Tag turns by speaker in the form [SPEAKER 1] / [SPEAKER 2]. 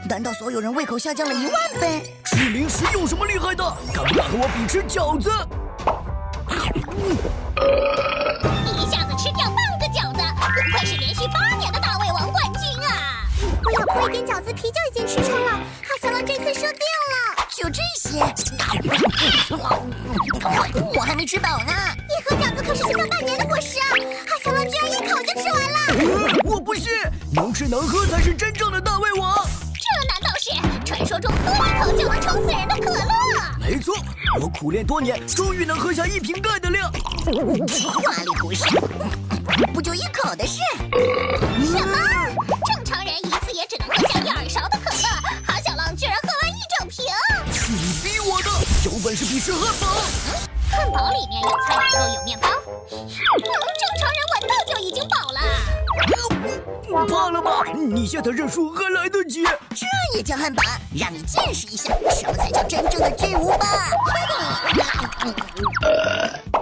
[SPEAKER 1] 难道所有人胃口下降了10000倍？
[SPEAKER 2] 吃零食有什么厉害的？敢不敢和我比吃饺子？
[SPEAKER 3] 一下子吃掉半个饺子，不愧是连续8年的大胃王冠军啊！
[SPEAKER 4] 我咬破一点饺子皮就已经吃撑了，哈小狼这次输定了。
[SPEAKER 1] 就这些？我还没吃饱呢。
[SPEAKER 4] 一盒饺子可是吃掉半年的伙食啊！哈小狼居然一口就吃完了。
[SPEAKER 2] 我不信，能吃能喝才是真正的大胃王。
[SPEAKER 3] 这难道是传说中喝一口就能撑死人的可乐？
[SPEAKER 2] 没错，我苦练多年，终于能喝下1瓶盖的量。
[SPEAKER 1] 花里胡哨，不就1口的事？
[SPEAKER 3] 什么？正常人一次也只能喝下1、2勺的可乐，哈小浪居然喝完1整瓶！
[SPEAKER 2] 是你逼我的，有本事比吃汉堡。
[SPEAKER 3] 汉堡里面有菜有肉有面包，正常人闻到就已经饱了。
[SPEAKER 2] 怕了吧？你现在认输还来得及。
[SPEAKER 1] 这也叫汉堡？让你见识一下什么才叫真正的巨无霸！嘿嘿。